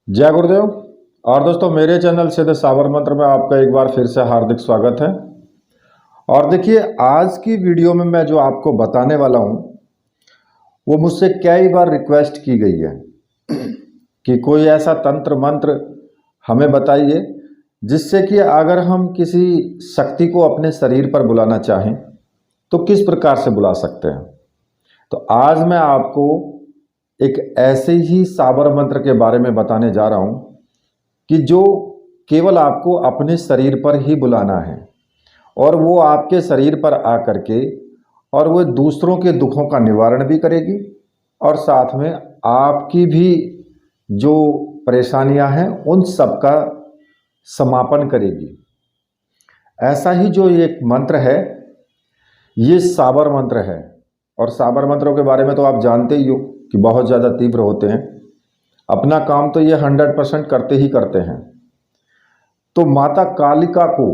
जय गुरुदेव। और दोस्तों, मेरे चैनल सिद्ध साबर मंत्र में आपका एक बार फिर से हार्दिक स्वागत है। और देखिए, आज की वीडियो में मैं जो आपको बताने वाला हूं वो मुझसे कई बार रिक्वेस्ट की गई है कि कोई ऐसा तंत्र मंत्र हमें बताइए जिससे कि अगर हम किसी शक्ति को अपने शरीर पर बुलाना चाहें तो किस प्रकार से बुला सकते हैं। तो आज मैं आपको एक ऐसे ही साबर मंत्र के बारे में बताने जा रहा हूं कि जो केवल आपको अपने शरीर पर ही बुलाना है और वो आपके शरीर पर आकर के और वो दूसरों के दुखों का निवारण भी करेगी और साथ में आपकी भी जो परेशानियां हैं उन सब का समापन करेगी। ऐसा ही जो एक मंत्र है ये साबर मंत्र है। और साबर मंत्रों के बारे में तो आप जानते ही हो कि बहुत ज़्यादा तीव्र होते हैं। अपना काम तो ये 100% करते ही करते हैं। तो माता कालिका को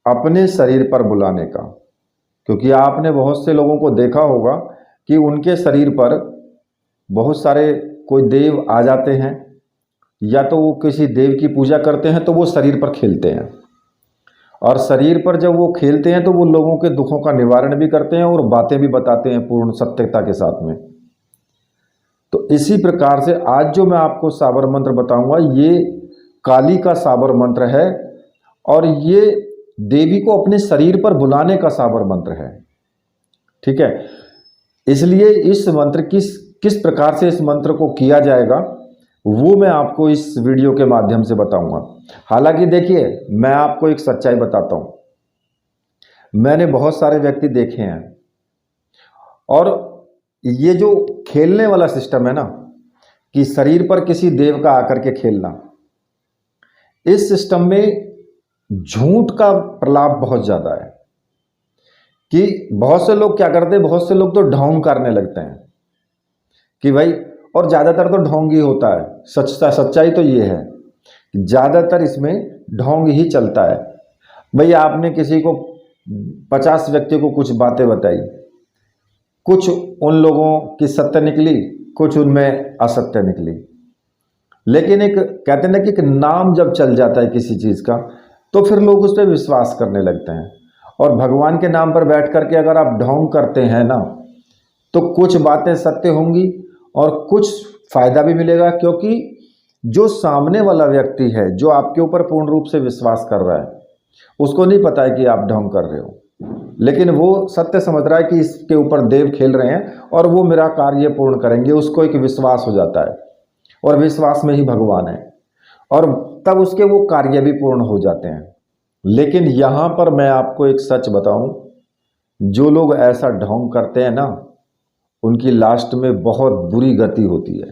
अपने शरीर पर बुलाने का, क्योंकि आपने बहुत से लोगों को देखा होगा कि उनके शरीर पर बहुत सारे कोई देव आ जाते हैं या तो वो किसी देव की पूजा करते हैं तो वो शरीर पर खेलते हैं। और शरीर पर जब वो खेलते हैं तो वो लोगों के दुखों का निवारण भी करते हैं और बातें भी बताते हैं पूर्ण सत्यता के साथ में। तो इसी प्रकार से आज जो मैं आपको साबर मंत्र बताऊंगा ये काली का साबर मंत्र है और ये देवी को अपने शरीर पर बुलाने का साबर मंत्र है। ठीक है, इसलिए इस मंत्र किस प्रकार से इस मंत्र को किया जाएगा वो मैं आपको इस वीडियो के माध्यम से बताऊंगा। हालांकि देखिए, मैं आपको एक सच्चाई बताता हूं। मैंने बहुत सारे व्यक्ति देखे हैं और ये जो खेलने वाला सिस्टम है ना कि शरीर पर किसी देव का आकर के खेलना, इस सिस्टम में झूठ का प्रलाप बहुत ज्यादा है। कि बहुत से लोग क्या करते हैं, बहुत से लोग तो ढोंग करने लगते हैं कि भाई, और ज्यादातर तो ढोंग ही होता है। सच्चाई तो ये है कि ज्यादातर इसमें ढोंग ही चलता है। भाई आपने किसी को 50 व्यक्ति को कुछ बातें बताई, कुछ उन लोगों की सत्य निकली, कुछ उनमें असत्य निकली, लेकिन एक कहते हैं ना कि एक नाम जब चल जाता है किसी चीज का तो फिर लोग उस पर विश्वास करने लगते हैं। और भगवान के नाम पर बैठ करके अगर आप ढोंग करते हैं ना तो कुछ बातें सत्य होंगी और कुछ फायदा भी मिलेगा, क्योंकि जो सामने वाला व्यक्ति है जो आपके ऊपर पूर्ण रूप से विश्वास कर रहा है उसको नहीं पता है कि आप ढोंग कर रहे हो, लेकिन वो सत्य समझ रहा है कि इसके ऊपर देव खेल रहे हैं और वो मेरा कार्य पूर्ण करेंगे। उसको एक विश्वास हो जाता है और विश्वास में ही भगवान है और तब उसके वो कार्य भी पूर्ण हो जाते हैं। लेकिन यहाँ पर मैं आपको एक सच बताऊं, जो लोग ऐसा ढोंग करते हैं ना उनकी लास्ट में बहुत बुरी गति होती है।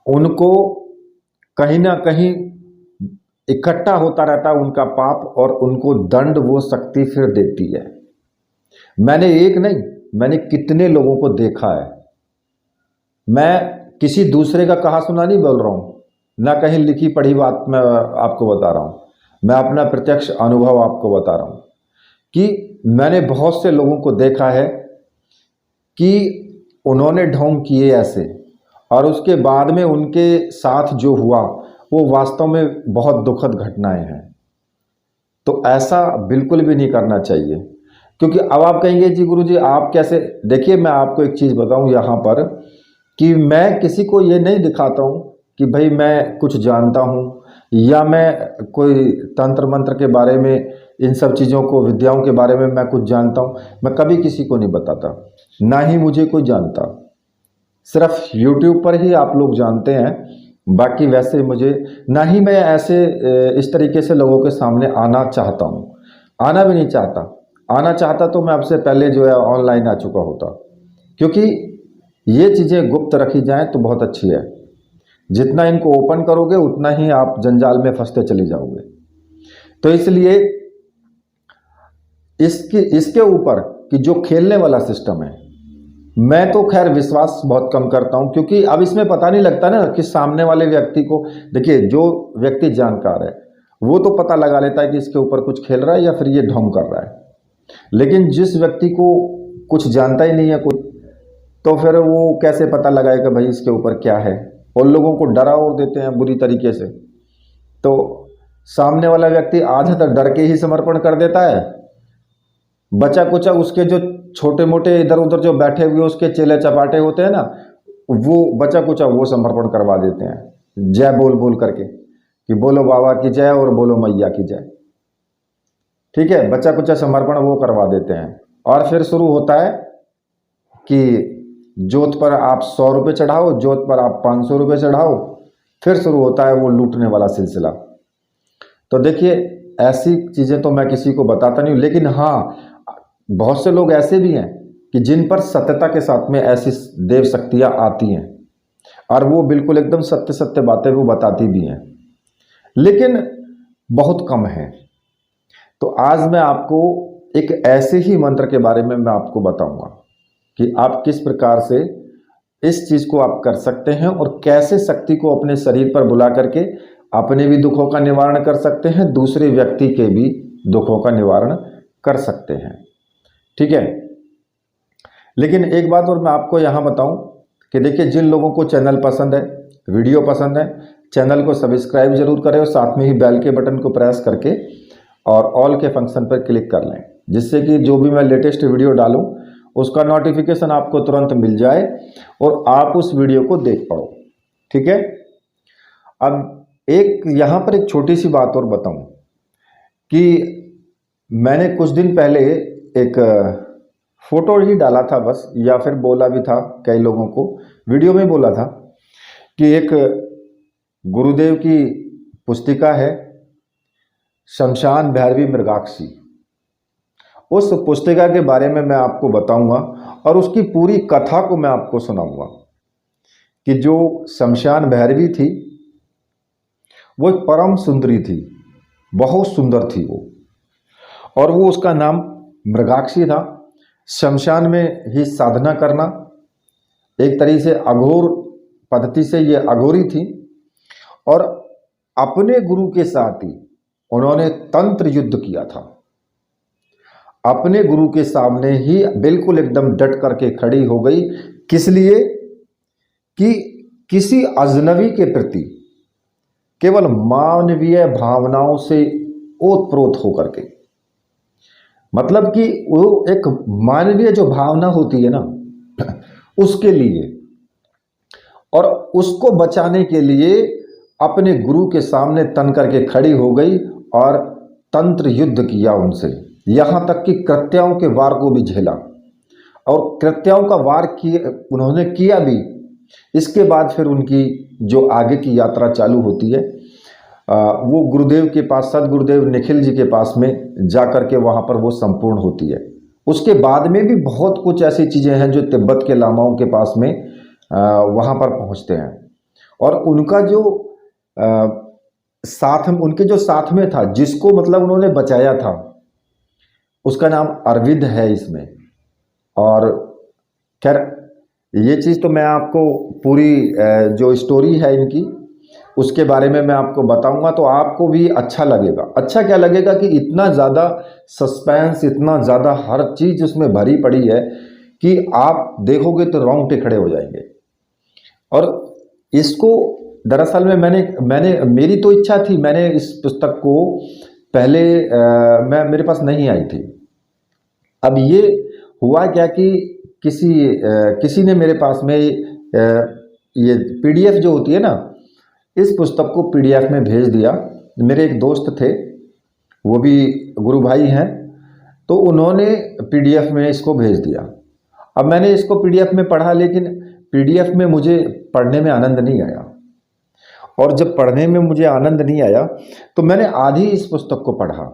उनको कहीं ना कहीं इकट्ठा होता रहता है उनका पाप और उनको दंड वो शक्ति फिर देती है। मैंने एक नहीं, मैंने कितने लोगों को देखा है। मैं किसी दूसरे का कहा सुना नहीं बोल रहा हूं, ना कहीं लिखी पढ़ी बात मैं आपको बता रहा हूं। मैं अपना प्रत्यक्ष अनुभव आपको बता रहा हूं कि मैंने बहुत से लोगों को देखा है कि उन्होंने ढोंग किए ऐसे और उसके बाद में उनके साथ जो हुआ वो वास्तव में बहुत दुखद घटनाएं हैं। तो ऐसा बिल्कुल भी नहीं करना चाहिए, क्योंकि अब आप कहेंगे जी गुरुजी आप कैसे। देखिए, मैं आपको एक चीज़ बताऊं यहाँ पर कि मैं किसी को ये नहीं दिखाता हूँ कि भाई मैं कुछ जानता हूँ या मैं कोई तंत्र मंत्र के बारे में, इन सब चीज़ों को, विद्याओं के बारे में मैं कुछ जानता हूँ। मैं कभी किसी को नहीं बताता, ना ही मुझे कोई जानता। सिर्फ YouTube पर ही आप लोग जानते हैं, बाकी वैसे मुझे ना ही मैं ऐसे इस तरीके से लोगों के सामने आना चाहता हूँ। आना भी नहीं चाहता। आना चाहता तो मैं आपसे पहले जो है ऑनलाइन आ चुका होता, क्योंकि ये चीज़ें गुप्त रखी जाएं तो बहुत अच्छी है। जितना इनको ओपन करोगे उतना ही आप जंजाल में फंसते चले जाओगे। तो इसलिए इसके ऊपर कि जो खेलने वाला सिस्टम है, मैं तो खैर विश्वास बहुत कम करता हूं, क्योंकि अब इसमें पता नहीं लगता ना कि सामने वाले व्यक्ति को। देखिए, जो व्यक्ति जानकार है वो तो पता लगा लेता है कि इसके ऊपर कुछ खेल रहा है या फिर ये ढोंग कर रहा है। लेकिन जिस व्यक्ति को कुछ जानता ही नहीं है कुछ, तो फिर वो कैसे पता लगाएगा भाई इसके ऊपर क्या है। और लोगों को डरा और देते हैं बुरी तरीके से। तो सामने वाला व्यक्ति आधा तक डर के ही समर्पण कर देता है, बचा कुचा उसके जो छोटे मोटे इधर उधर जो बैठे हुए उसके चेले चपाटे होते हैं ना, वो बचा कुचा वो समर्पण करवा देते हैं जय बोल बोल करके कि बोलो बाबा की जय और बोलो मैया की जय। ठीक है, बचा कुचा समर्पण वो करवा देते हैं। और फिर शुरू होता है कि जोत पर आप 100 रुपये चढ़ाओ, जोत पर आप 500 रुपये चढ़ाओ। फिर शुरू होता है वो लूटने वाला सिलसिला। तो देखिए, ऐसी चीज़ें तो मैं किसी को बताता नहीं हूँ, लेकिन हाँ, बहुत से लोग ऐसे भी हैं कि जिन पर सत्यता के साथ में ऐसी देव शक्तियाँ आती हैं और वो बिल्कुल एकदम सत्य सत्य बातें वो बताती भी हैं, लेकिन बहुत कम है। तो आज मैं आपको एक ऐसे ही मंत्र के बारे में मैं आपको बताऊंगा कि आप किस प्रकार से इस चीज़ को आप कर सकते हैं और कैसे शक्ति को अपने शरीर पर बुला करके अपने भी दुखों का निवारण कर सकते हैं, दूसरे व्यक्ति के भी दुखों का निवारण कर सकते हैं। ठीक है, लेकिन एक बात और मैं आपको यहाँ बताऊं कि देखिए, जिन लोगों को चैनल पसंद है, वीडियो पसंद है, चैनल को सब्सक्राइब जरूर करें और साथ में ही बेल के बटन को प्रेस करके और ऑल के फंक्शन पर क्लिक कर लें, जिससे कि जो भी मैं लेटेस्ट वीडियो डालूं उसका नोटिफिकेशन आपको तुरंत मिल जाए और आप उस वीडियो को देख पाओ। ठीक है, अब एक यहाँ पर एक छोटी सी बात और बताऊं कि मैंने कुछ दिन पहले एक फोटो ही डाला था बस, या फिर बोला भी था कई लोगों को, वीडियो में बोला था कि एक गुरुदेव की पुस्तिका है शमशान भैरवी मृगाक्षी। उस पुस्तिका के बारे में मैं आपको बताऊंगा और उसकी पूरी कथा को मैं आपको सुनाऊंगा कि जो शमशान भैरवी थी वो एक परम सुंदरी थी, बहुत सुंदर थी वो, और वो उसका नाम मृगाक्षी था। शमशान में ही साधना करना, एक तरीके से अघोर पद्धति से ये अघोरी थी, और अपने गुरु के साथ ही उन्होंने तंत्र युद्ध किया था। अपने गुरु के सामने ही बिल्कुल एकदम डट करके खड़ी हो गई। किस लिए? कि किसी अजनबी के प्रति केवल मानवीय भावनाओं से ओतप्रोत होकर के, मतलब कि वो एक मानवीय जो भावना होती है ना उसके लिए, और उसको बचाने के लिए अपने गुरु के सामने तन करके खड़ी हो गई और तंत्र युद्ध किया उनसे, यहाँ तक कि कृत्याओं के वार को भी झेला, और कृत्याओं का वार किए उन्होंने किया भी। इसके बाद फिर उनकी जो आगे की यात्रा चालू होती है, वो गुरुदेव के पास, सदगुरुदेव निखिल जी के पास में जा कर के वहाँ पर वो संपूर्ण होती है। उसके बाद में भी बहुत कुछ ऐसी चीज़ें हैं जो तिब्बत के लामाओं के पास में वहाँ पर पहुँचते हैं, और उनका जो उनके जो साथ में था, जिसको मतलब उन्होंने बचाया था, उसका नाम अरविंद है इसमें। और खैर, ये चीज़ तो मैं आपको पूरी जो स्टोरी है इनकी उसके बारे में मैं आपको बताऊंगा, तो आपको भी अच्छा लगेगा। अच्छा क्या लगेगा कि इतना ज़्यादा सस्पेंस, इतना ज़्यादा हर चीज़ उसमें भरी पड़ी है कि आप देखोगे तो रोंगटे खड़े हो जाएंगे। और इसको दरअसल में मैंने मेरी तो इच्छा थी, मैंने इस पुस्तक को पहले मेरे पास नहीं आई थी। अब ये हुआ क्या कि किसी ने मेरे पास में ये पीडीएफ जो होती है ना, इस पुस्तक को पीडीएफ में भेज दिया। मेरे एक दोस्त थे, वो भी गुरु भाई हैं, तो उन्होंने पीडीएफ में इसको भेज दिया। अब मैंने इसको पीडीएफ में पढ़ा, लेकिन पीडीएफ में मुझे पढ़ने में आनंद नहीं आया, और जब पढ़ने में मुझे आनंद नहीं आया तो मैंने आधी इस पुस्तक को पढ़ा,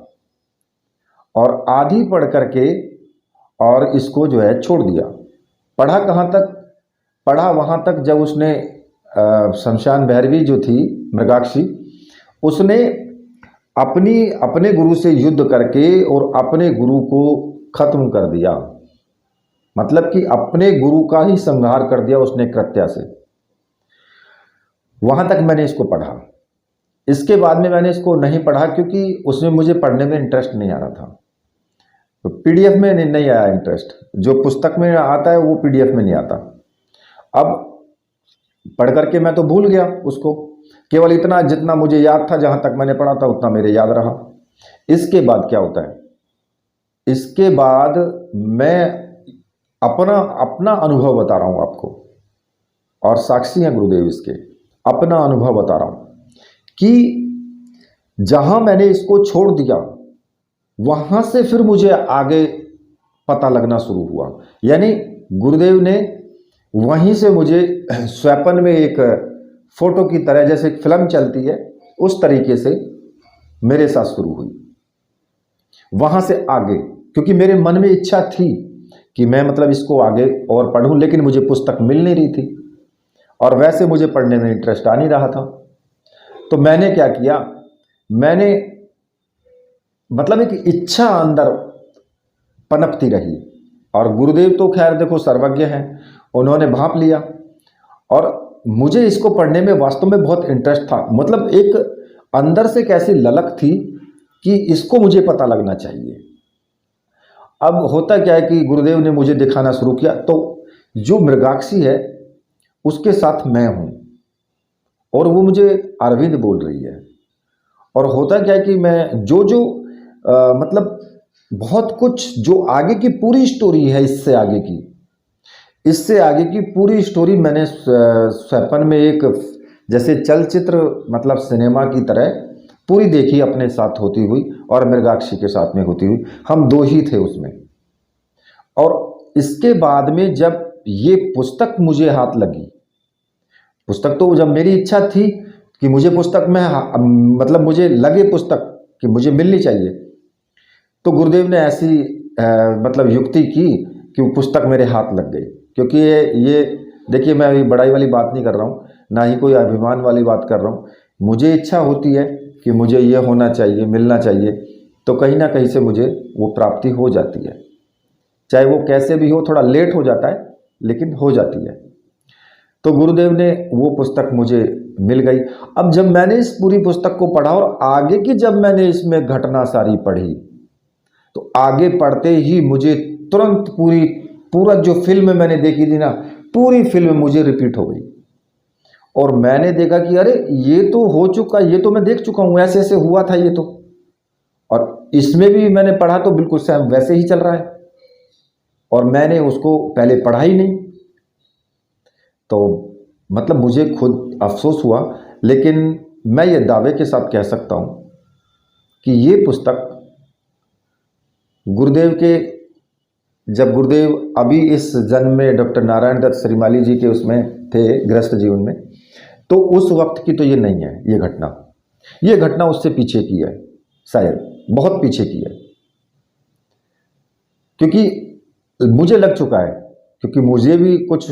और आधी पढ़ करके और इसको जो है छोड़ दिया। पढ़ा कहाँ तक? पढ़ा वहाँ तक जब उसने शमशान भैरवी जो थी मृगाक्षी, उसने अपने गुरु से युद्ध करके और अपने गुरु को खत्म कर दिया, मतलब कि अपने गुरु का ही संहार कर दिया उसने कृत्या से। वहाँ तक मैंने इसको पढ़ा। इसके बाद में मैंने इसको नहीं पढ़ा क्योंकि उसमें मुझे पढ़ने में इंटरेस्ट नहीं आ रहा था। तो पीडीएफ में नहीं आया इंटरेस्ट, जो पुस्तक में आता है वो पीडीएफ में नहीं आता। अब पढ़ करके मैं तो भूल गया उसको, केवल इतना जितना मुझे याद था, जहां तक मैंने पढ़ा था उतना मेरे याद रहा। इसके बाद क्या होता है, इसके बाद मैं अपना अपना अनुभव बता रहा हूं आपको, और साक्षी हैं गुरुदेव इसके। अपना अनुभव बता रहा हूं कि जहां मैंने इसको छोड़ दिया, वहां से फिर मुझे आगे पता लगना शुरू हुआ। यानी गुरुदेव ने वहीं से मुझे स्वप्न में एक फोटो की तरह, जैसे एक फिल्म चलती है उस तरीके से मेरे साथ शुरू हुई। वहां से आगे, क्योंकि मेरे मन में इच्छा थी कि मैं मतलब इसको आगे और पढ़ूं, लेकिन मुझे पुस्तक मिल नहीं रही थी, और वैसे मुझे पढ़ने में इंटरेस्ट आ नहीं रहा था। तो मैंने क्या किया, मैंने मतलब एक इच्छा अंदर पनपती रही, और गुरुदेव तो खैर देखो सर्वज्ञ हैं, उन्होंने भांप लिया, और मुझे इसको पढ़ने में वास्तव में बहुत इंटरेस्ट था। मतलब एक अंदर से कैसी ललक थी कि इसको मुझे पता लगना चाहिए। अब होता क्या है कि गुरुदेव ने मुझे दिखाना शुरू किया, तो जो मृगाक्षी है उसके साथ मैं हूं, और वो मुझे अरविंद बोल रही है। और होता क्या है कि मैं जो जो मतलब बहुत कुछ जो आगे की पूरी स्टोरी है, इससे आगे की पूरी स्टोरी मैंने स्वप्न में एक जैसे चलचित्र मतलब सिनेमा की तरह पूरी देखी, अपने साथ होती हुई और मृगाक्षी के साथ में होती हुई। हम दो ही थे उसमें। और इसके बाद में जब ये पुस्तक मुझे हाथ लगी, पुस्तक तो जब मेरी इच्छा थी कि मुझे पुस्तक में मतलब मुझे लगे पुस्तक कि मुझे मिलनी चाहिए, तो गुरुदेव ने ऐसी मतलब युक्ति की कि वो पुस्तक मेरे हाथ लग गई। क्योंकि ये देखिए, मैं अभी बड़ाई वाली बात नहीं कर रहा हूँ, ना ही कोई अभिमान वाली बात कर रहा हूँ। मुझे इच्छा होती है कि मुझे ये होना चाहिए, मिलना चाहिए, तो कहीं ना कहीं से मुझे वो प्राप्ति हो जाती है, चाहे वो कैसे भी हो, थोड़ा लेट हो जाता है लेकिन हो जाती है। तो गुरुदेव ने वो पुस्तक मुझे मिल गई। अब जब मैंने इस पूरी पुस्तक को पढ़ा और आगे की जब मैंने इसमें घटना सारी पढ़ी, तो आगे पढ़ते ही मुझे तुरंत पूरा जो फिल्म मैंने देखी थी ना, पूरी फिल्म मुझे रिपीट हो गई। और मैंने देखा कि अरे ये तो हो चुका, ये तो मैं देख चुका हूं, ऐसे ऐसे हुआ था ये तो, और इसमें भी मैंने पढ़ा तो बिल्कुल सेम वैसे ही चल रहा है, और मैंने उसको पहले पढ़ा ही नहीं। तो मतलब मुझे खुद अफसोस हुआ, लेकिन मैं ये दावे के साथ कह सकता हूं कि ये पुस्तक गुरुदेव के, जब गुरुदेव अभी इस जन्म में डॉक्टर नारायण दत्त श्रीमाली जी के उसमें थे गृहस्थ जीवन में, तो उस वक्त की तो ये नहीं है। ये घटना उससे पीछे की है, शायद बहुत पीछे की है, क्योंकि मुझे लग चुका है, क्योंकि मुझे भी कुछ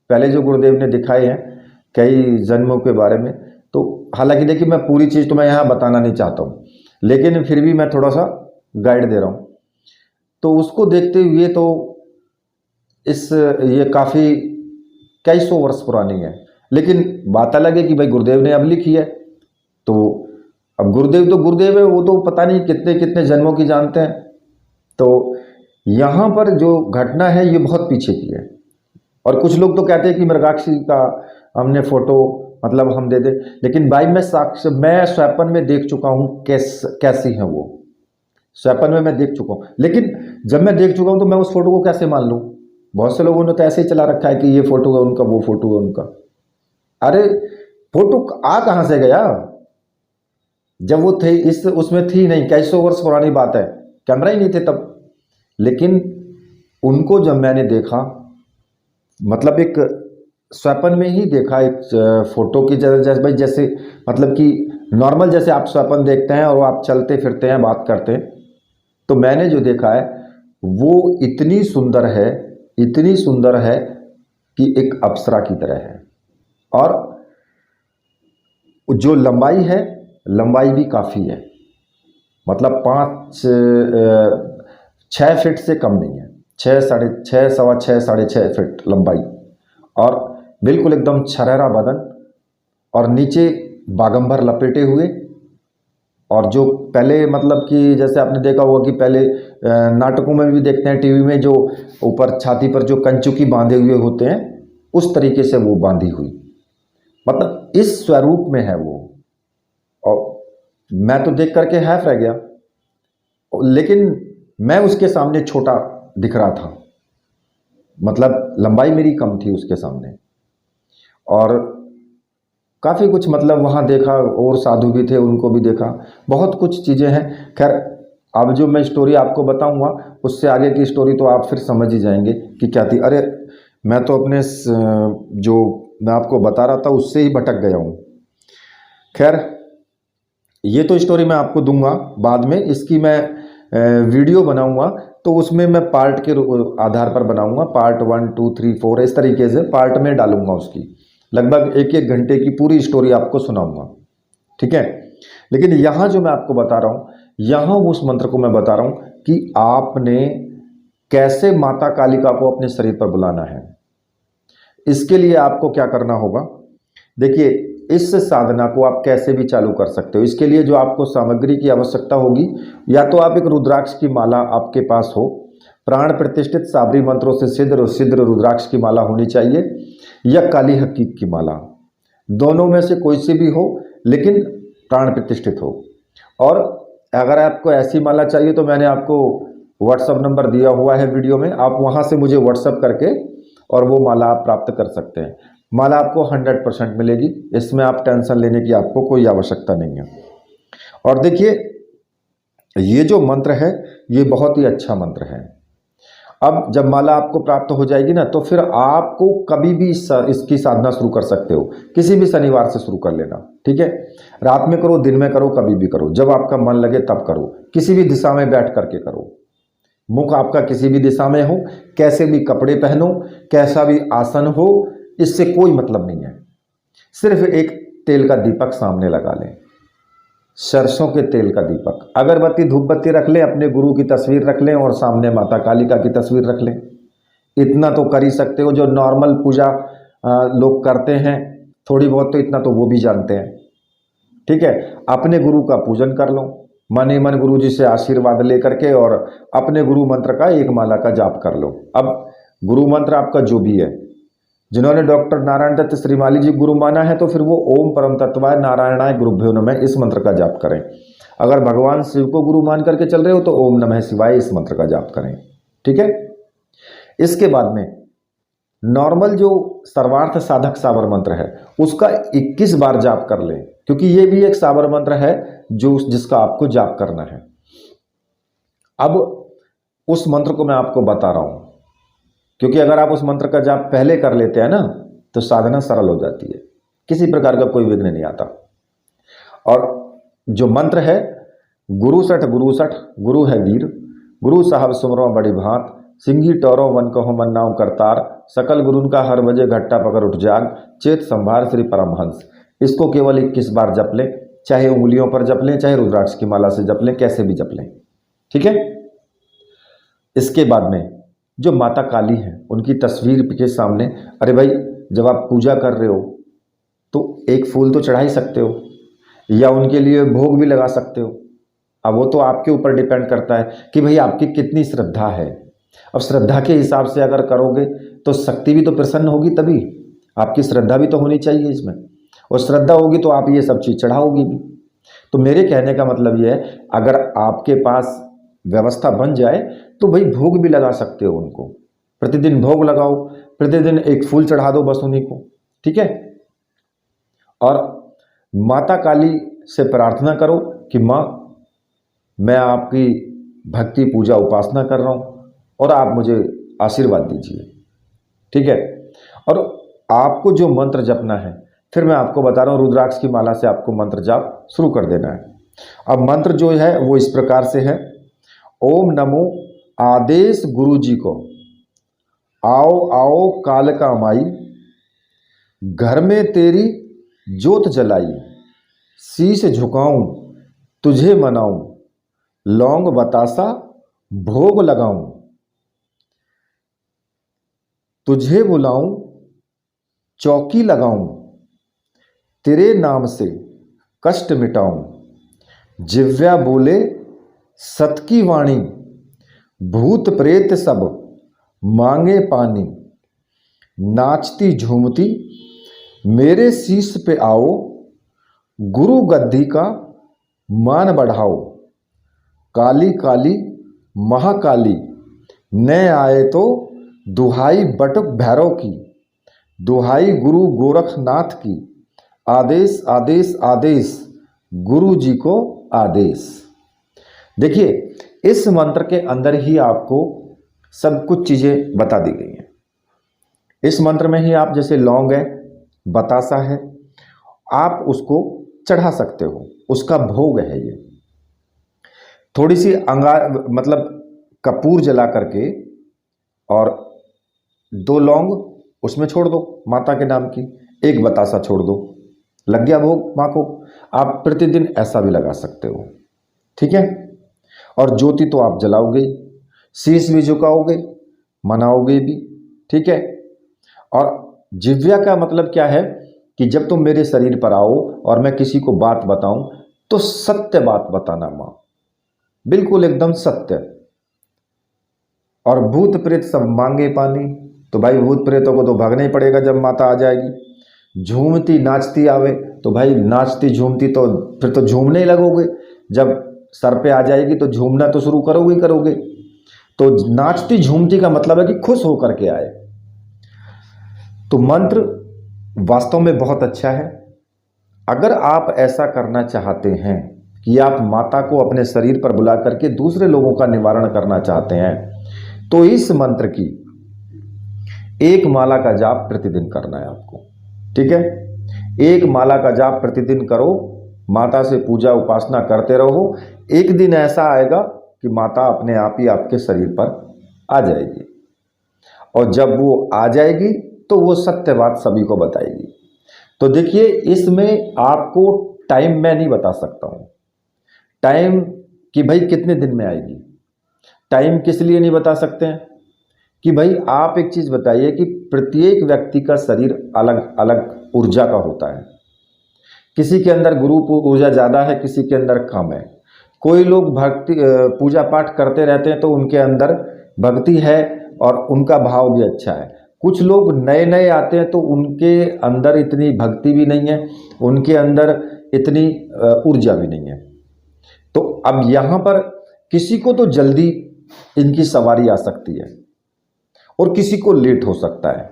पहले जो गुरुदेव ने दिखाए हैं कई जन्मों के बारे में, तो हालांकि देखिए मैं पूरी चीज़ तो मैं यहाँ बताना नहीं चाहता हूँ, लेकिन फिर भी मैं थोड़ा सा गाइड दे रहा हूँ। तो उसको देखते हुए तो ये काफ़ी कई सौ वर्ष पुरानी है, लेकिन बात अलग है कि भाई गुरुदेव ने अब लिखी है, तो अब गुरुदेव तो गुरुदेव है, वो तो पता नहीं कितने कितने जन्मों की जानते हैं। तो यहाँ पर जो घटना है ये बहुत पीछे की है, और कुछ लोग तो कहते हैं कि मृगाक्षी का हमने फोटो मतलब हम दे दे, लेकिन भाई मैं स्वप्न में देख चुका हूँ कैसी है वो, स्वप्न में मैं देख चुका हूँ। लेकिन जब मैं देख चुका हूँ तो मैं उस फोटो को कैसे मान लूँ? बहुत से लोगों ने तो ऐसे ही चला रखा है कि ये फोटो है उनका, वो फोटो है उनका। अरे फोटो आ कहाँ से गया जब वो थे उसमें थी नहीं, कई सौ वर्ष पुरानी बात है, कैमरा ही नहीं थे तब। लेकिन उनको जब मैंने देखा, मतलब एक स्वप्न में ही देखा, एक फोटो की जैसे भाई जैसे मतलब कि नॉर्मल जैसे आप स्वप्न देखते हैं और आप चलते फिरते हैं, बात करते हैं, तो मैंने जो देखा है वो इतनी सुंदर है कि एक अप्सरा की तरह है। और जो लंबाई है, लंबाई भी काफ़ी है, मतलब 6 फीट से कम नहीं है, 6, 6.5, 6.25, 6.5 फीट लंबाई, और बिल्कुल एकदम छरहरा बदन, और नीचे बागंबर लपेटे हुए। और जो पहले मतलब कि जैसे आपने देखा होगा कि पहले नाटकों में भी देखते हैं, टीवी में, जो ऊपर छाती पर जो कंचुकी बांधे हुए होते हैं, उस तरीके से वो बांधी हुई, मतलब इस स्वरूप में है वो। और मैं तो देख करके हैफ रह गया, लेकिन मैं उसके सामने छोटा दिख रहा था, मतलब लंबाई मेरी कम थी उसके सामने। और काफ़ी कुछ मतलब वहाँ देखा, और साधु भी थे उनको भी देखा, बहुत कुछ चीज़ें हैं। खैर अब जो मैं स्टोरी आपको बताऊंगा उससे आगे की स्टोरी तो आप फिर समझ ही जाएंगे कि क्या थी। अरे मैं तो अपने जो मैं आपको बता रहा था उससे ही भटक गया हूँ। खैर ये तो स्टोरी मैं आपको दूंगा बाद में, इसकी मैं वीडियो बनाऊंगा तो उसमें मैं पार्ट के आधार पर बनाऊंगा, पार्ट 1 2 3 4 इस तरीके से पार्ट में डालूंगा उसकी। लगभग एक एक घंटे की पूरी स्टोरी आपको सुनाऊंगा, ठीक है। लेकिन यहाँ जो मैं आपको बता रहा हूँ, यहाँ उस मंत्र को मैं बता रहा हूँ कि आपने कैसे माता कालिका को अपने शरीर पर बुलाना है। इसके लिए आपको क्या करना होगा, देखिए इस साधना को आप कैसे भी चालू कर सकते हो। इसके लिए जो आपको सामग्री की आवश्यकता होगी, या तो आप एक रुद्राक्ष की माला आपके पास हो, प्राण प्रतिष्ठित साबरी मंत्रों से सिद्ध रुद्राक्ष की माला होनी चाहिए, या काली हकीक की माला, दोनों में से कोई सी भी हो लेकिन प्राण प्रतिष्ठित हो। और अगर आपको ऐसी माला चाहिए तो मैंने आपको व्हाट्सअप नंबर दिया हुआ है वीडियो में, आप वहाँ से मुझे व्हाट्सअप करके और वो माला आप प्राप्त कर सकते हैं। माला आपको 100% मिलेगी, इसमें आप टेंशन लेने की आपको कोई आवश्यकता नहीं है। और देखिए ये जो मंत्र है ये बहुत ही अच्छा मंत्र है। अब जब माला आपको प्राप्त हो जाएगी ना, तो फिर आपको कभी भी इसकी साधना शुरू कर सकते हो, किसी भी शनिवार से शुरू कर लेना, ठीक है। रात में करो, दिन में करो, कभी भी करो, जब आपका मन लगे तब करो, किसी भी दिशा में बैठ करके करो, मुख आपका किसी भी दिशा में हो, कैसे भी कपड़े पहनो, कैसा भी आसन हो, इससे कोई मतलब नहीं है। सिर्फ एक तेल का दीपक सामने लगा लें, सरसों के तेल का दीपक, अगरबत्ती धूप बत्ती रख लें, अपने गुरु की तस्वीर रख लें और सामने माता कालिका की तस्वीर रख लें। इतना तो कर ही सकते हो, जो नॉर्मल पूजा लोग करते हैं थोड़ी बहुत, तो इतना तो वो भी जानते हैं, ठीक है। अपने गुरु का पूजन कर लो, मन ही मन गुरु जी से आशीर्वाद लेकर के, और अपने गुरु मंत्र का एक माला का जाप कर लो। अब गुरु मंत्र आपका जो भी है, जिन्होंने डॉक्टर नारायण दत्त श्रीमाली जी गुरु माना है तो फिर वो ओम परम तत्वाय नारायणाय गुरुभ्यो नमः इस मंत्र का जाप करें। अगर भगवान शिव को गुरु मान करके चल रहे हो तो ओम नमः शिवाय इस मंत्र का जाप करें, ठीक है। इसके बाद में नॉर्मल जो सर्वार्थ साधक साबर मंत्र है उसका 21 बार जाप कर लें, क्योंकि ये भी एक साबर मंत्र है जो जिसका आपको जाप करना है। अब उस मंत्र को मैं आपको बता रहा हूं, क्योंकि अगर आप उस मंत्र का जाप पहले कर लेते हैं ना तो साधना सरल हो जाती है, किसी प्रकार का कोई विघ्न नहीं आता। और जो मंत्र है, गुरु सठ गुरु है वीर, गुरु साहब सुमरो बड़ी भांत, सिंगी टोरो वन कहो मन्नाओ करतार, सकल गुरुन का हर बजे घट्टा पकड़ उठ जाग, चेत संभार श्री परमहंस। इसको केवल 21 बार जप लें, चाहे उंगलियों पर जप लें, चाहे रुद्राक्ष की माला से जप लें, कैसे भी जप लें, ठीक है। इसके बाद में जो माता काली है उनकी तस्वीर के सामने, अरे भाई जब आप पूजा कर रहे हो तो एक फूल तो चढ़ा ही सकते हो, या उनके लिए भोग भी लगा सकते हो। अब वो तो आपके ऊपर डिपेंड करता है कि भाई आपकी कितनी श्रद्धा है। अब श्रद्धा के हिसाब से अगर करोगे तो शक्ति भी तो प्रसन्न होगी, तभी आपकी श्रद्धा भी तो होनी चाहिए इसमें, और श्रद्धा होगी तो आप ये सब चीज़ चढ़ाओगी भी। तो मेरे कहने का मतलब ये है, अगर आपके पास व्यवस्था बन जाए तो भाई भोग भी लगा सकते हो उनको, प्रतिदिन भोग लगाओ, प्रतिदिन एक फूल चढ़ा दो बस उन्हीं को, ठीक है। और माता काली से प्रार्थना करो कि माँ मैं आपकी भक्ति पूजा उपासना कर रहा हूँ और आप मुझे आशीर्वाद दीजिए, ठीक है। और आपको जो मंत्र जपना है, फिर मैं आपको बता रहा हूँ, रुद्राक्ष की माला से आपको मंत्र जाप शुरू कर देना है। अब मंत्र जो है वो इस प्रकार से है, ओम नमो आदेश गुरु जी को, आओ आओ काल का माई, घर में तेरी जोत जलाई, शीश झुकाऊं तुझे मनाऊं, लौंग बतासा भोग लगाऊं, तुझे बुलाऊं चौकी लगाऊं, तेरे नाम से कष्ट मिटाऊं, जिव्या बोले सत की वाणी, भूत प्रेत सब मांगे पानी, नाचती झूमती मेरे शीश पे आओ, गुरु गद्दी का मान बढ़ाओ। काली काली महाकाली न आए तो दुहाई बटुक भैरव की, दुहाई गुरु गोरखनाथ की। आदेश आदेश आदेश, गुरु जी को आदेश। देखिए, इस मंत्र के अंदर ही आपको सब कुछ चीज़ें बता दी गई हैं। इस मंत्र में ही आप जैसे लौंग है, बतासा है, आप उसको चढ़ा सकते हो, उसका भोग है ये। थोड़ी सी अंगार मतलब कपूर जला करके और 2 लौंग उसमें छोड़ दो माता के नाम की, 1 बतासा छोड़ दो, लग गया भोग माँ को। आप प्रतिदिन ऐसा भी लगा सकते हो, ठीक है। और ज्योति तो आप जलाओगे, शीश भी झुकाओगे, मनाओगे भी, ठीक है। और जिव्या का मतलब क्या है कि जब तुम मेरे शरीर पर आओ और मैं किसी को बात बताऊं तो सत्य बात बताना माँ, बिल्कुल एकदम सत्य। और भूत प्रेत सब मांगे पानी, तो भाई भूत प्रेतों को तो भागना ही पड़ेगा जब माता आ जाएगी। झूमती नाचती आवे, तो भाई नाचती झूमती तो फिर तो झूमने ही लगोगे। जब सर पे आ जाएगी तो झूमना तो शुरू करोगे ही करोगे। तो नाचती झूमती का मतलब है कि खुश होकर के आए। तो मंत्र वास्तव में बहुत अच्छा है। अगर आप ऐसा करना चाहते हैं कि आप माता को अपने शरीर पर बुला करके दूसरे लोगों का निवारण करना चाहते हैं, तो इस मंत्र की 1 माला का जाप प्रतिदिन करना है आपको, ठीक है। 1 माला का जाप प्रतिदिन करो, माता से पूजा उपासना करते रहो। एक दिन ऐसा आएगा कि माता अपने आप ही आपके शरीर पर आ जाएगी, और जब वो आ जाएगी तो वो सत्य बात सभी को बताएगी। तो देखिए, इसमें आपको टाइम मैं नहीं बता सकता हूँ, टाइम कि भाई कितने दिन में आएगी। टाइम किस लिए नहीं बता सकते हैं कि भाई आप एक चीज़ बताइए कि प्रत्येक व्यक्ति का शरीर अलग अलग ऊर्जा का होता है। किसी के अंदर गुरु ऊर्जा ज़्यादा है, किसी के अंदर कम है। कोई लोग भक्ति पूजा पाठ करते रहते हैं तो उनके अंदर भक्ति है और उनका भाव भी अच्छा है। कुछ लोग नए नए आते हैं तो उनके अंदर इतनी भक्ति भी नहीं है, उनके अंदर इतनी ऊर्जा भी नहीं है। तो अब यहाँ पर किसी को तो जल्दी इनकी सवारी आ सकती है और किसी को लेट हो सकता है।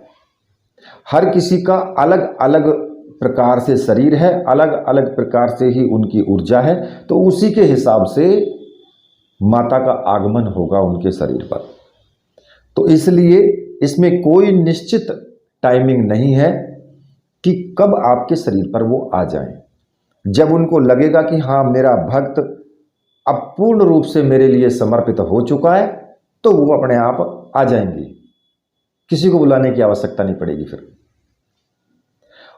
हर किसी का अलग अलग प्रकार से शरीर है, अलग अलग प्रकार से ही उनकी ऊर्जा है, तो उसी के हिसाब से माता का आगमन होगा उनके शरीर पर। तो इसलिए इसमें कोई निश्चित टाइमिंग नहीं है कि कब आपके शरीर पर वो आ जाएं। जब उनको लगेगा कि हाँ, मेरा भक्त अब पूर्ण रूप से मेरे लिए समर्पित हो चुका है, तो वो अपने आप आ जाएंगी, किसी को बुलाने की आवश्यकता नहीं पड़ेगी फिर।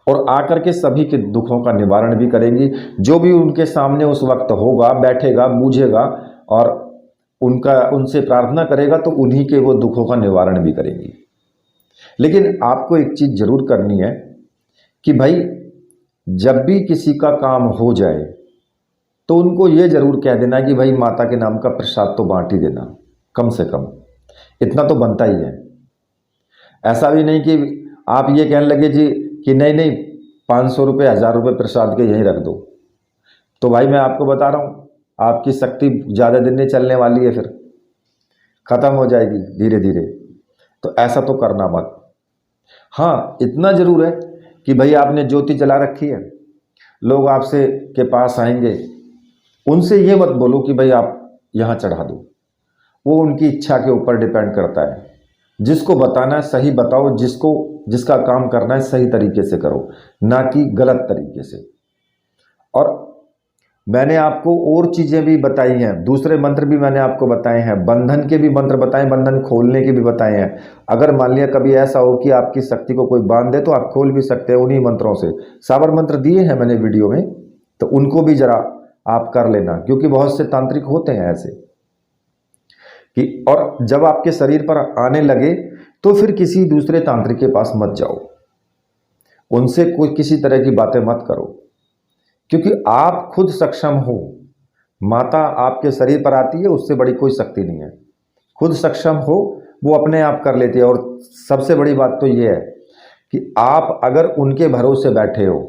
और आकर के सभी के दुखों का निवारण भी करेंगी। जो भी उनके सामने उस वक्त होगा, बैठेगा, बूझेगा और उनसे प्रार्थना करेगा, तो उन्हीं के वो दुखों का निवारण भी करेंगी। लेकिन आपको एक चीज़ जरूर करनी है कि भाई जब भी किसी का काम हो जाए तो उनको ये जरूर कह देना कि भाई माता के नाम का प्रसाद तो बांट ही देना, कम से कम इतना तो बनता ही है। ऐसा भी नहीं कि आप ये कहने लगे जी कि नहीं नहीं 500 रुपये 1000 रुपये प्रसाद के यहीं रख दो, तो भाई मैं आपको बता रहा हूँ आपकी शक्ति ज़्यादा दिन नहीं चलने वाली है, फिर ख़त्म हो जाएगी धीरे धीरे। तो ऐसा तो करना मत। हाँ, इतना ज़रूर है कि भाई आपने ज्योति जला रखी है, लोग आपसे के पास आएंगे, उनसे ये मत बोलो कि भाई आप यहाँ चढ़ा दो। वो उनकी इच्छा के ऊपर डिपेंड करता है। जिसको बताना है सही बताओ, जिसका काम करना है सही तरीके से करो, ना कि गलत तरीके से। और मैंने आपको और चीज़ें भी बताई हैं, दूसरे मंत्र भी मैंने आपको बताए हैं, बंधन के भी मंत्र बताए, बंधन खोलने के भी बताए हैं। अगर मान लिया कभी ऐसा हो कि आपकी शक्ति को कोई बांध दे तो आप खोल भी सकते हैं उन्हीं मंत्रों से। सावर मंत्र दिए हैं मैंने वीडियो में, तो उनको भी जरा आप कर लेना, क्योंकि बहुत से तांत्रिक होते हैं ऐसे कि, और जब आपके शरीर पर आने लगे तो फिर किसी दूसरे तांत्रिक के पास मत जाओ, उनसे कोई किसी तरह की बातें मत करो, क्योंकि आप खुद सक्षम हो। माता आपके शरीर पर आती है, उससे बड़ी कोई शक्ति नहीं है। खुद सक्षम हो, वो अपने आप कर लेती है। और सबसे बड़ी बात तो ये है कि आप अगर उनके भरोसे बैठे हो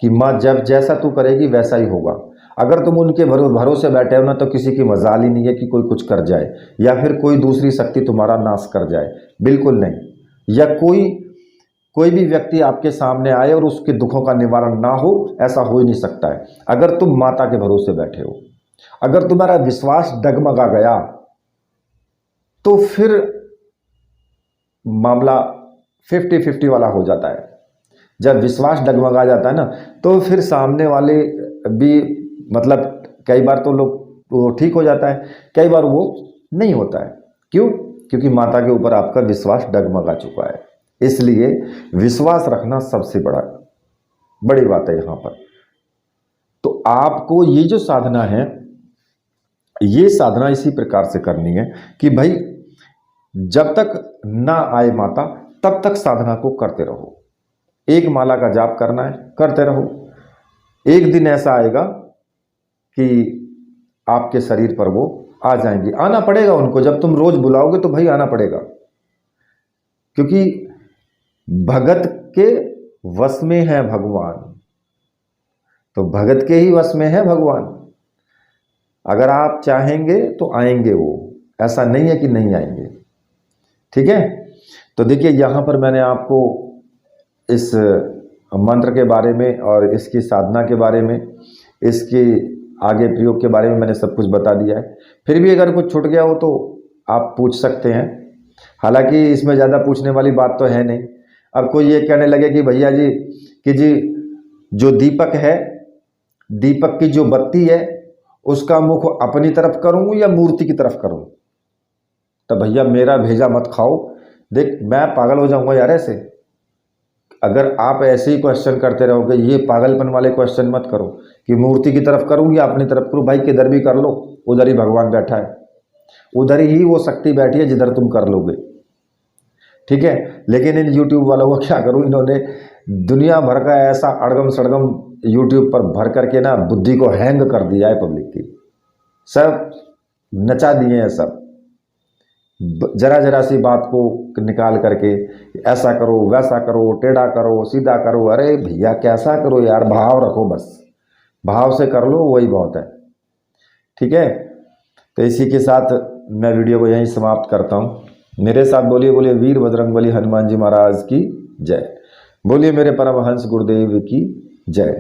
कि माँ जब जैसा तू करेगी वैसा ही होगा, अगर तुम उनके भरोसे बैठे हो ना, तो किसी की मजाल ही नहीं है कि कोई कुछ कर जाए या फिर कोई दूसरी शक्ति तुम्हारा नाश कर जाए, बिल्कुल नहीं। या कोई भी व्यक्ति आपके सामने आए और उसके दुखों का निवारण ना हो, ऐसा हो ही नहीं सकता है अगर तुम माता के भरोसे बैठे हो। अगर तुम्हारा विश्वास डगमगा गया तो फिर मामला 50-50 वाला हो जाता है। जब विश्वास डगमगा जाता है ना, तो फिर सामने वाले भी मतलब कई बार तो लोग वो ठीक हो जाता है, कई बार वो नहीं होता है। क्यों? क्योंकि माता के ऊपर आपका विश्वास डगमगा चुका है। इसलिए विश्वास रखना सबसे बड़ी बात है यहाँ पर। तो आपको ये जो साधना है, ये साधना इसी प्रकार से करनी है कि भाई जब तक ना आए माता तब तक साधना को करते रहो। एक माला का जाप करना है, करते रहो। एक दिन ऐसा आएगा कि आपके शरीर पर वो आ जाएंगी, आना पड़ेगा उनको। जब तुम रोज बुलाओगे तो भाई आना पड़ेगा, क्योंकि भगत के वश में है भगवान, तो भगत के ही वश में है भगवान। अगर आप चाहेंगे तो आएंगे वो, ऐसा नहीं है कि नहीं आएंगे। ठीक है, तो देखिए यहाँ पर मैंने आपको इस मंत्र के बारे में और इसकी साधना के बारे में, इसके आगे प्रयोग के बारे में मैंने सब कुछ बता दिया है। फिर भी अगर कुछ छूट गया हो तो आप पूछ सकते हैं। हालांकि इसमें ज़्यादा पूछने वाली बात तो है नहीं। अब कोई ये कहने लगे कि भैया जी कि जी जो दीपक है, दीपक की जो बत्ती है, उसका मुख अपनी तरफ करूं या मूर्ति की तरफ करूं? तो भैया मेरा भेजा मत खाओ। देख मैं पागल हो जाऊंगा यार ऐसे। अगर आप ऐसे ही क्वेश्चन करते रहोगे, ये पागलपन वाले क्वेश्चन मत करो कि मूर्ति की तरफ करूं या अपनी तरफ करूं। भाई किधर भी कर लो, उधर ही भगवान बैठा है, उधर ही वो शक्ति बैठी है जिधर तुम कर लोगे। ठीक है, लेकिन इन यूट्यूब वालों को क्या करूं, इन्होंने दुनिया भर का ऐसा अड़गम सड़गम यूट्यूब पर भर करके ना बुद्धि को हैंग कर दिया है पब्लिक की। सब नचा दिए हैं सब, जरा जरा सी बात को निकाल करके ऐसा करो वैसा करो, टेढ़ा करो सीधा करो। अरे भैया कैसा करो यार, भाव रखो, बस भाव से कर लो, वही बहुत है। ठीक है, तो इसी के साथ मैं वीडियो को यहीं समाप्त करता हूँ। मेरे साथ बोलिए बोलिए वीर बजरंगबली हनुमान जी महाराज की जय। बोलिए मेरे परमहंस गुरुदेव की जय।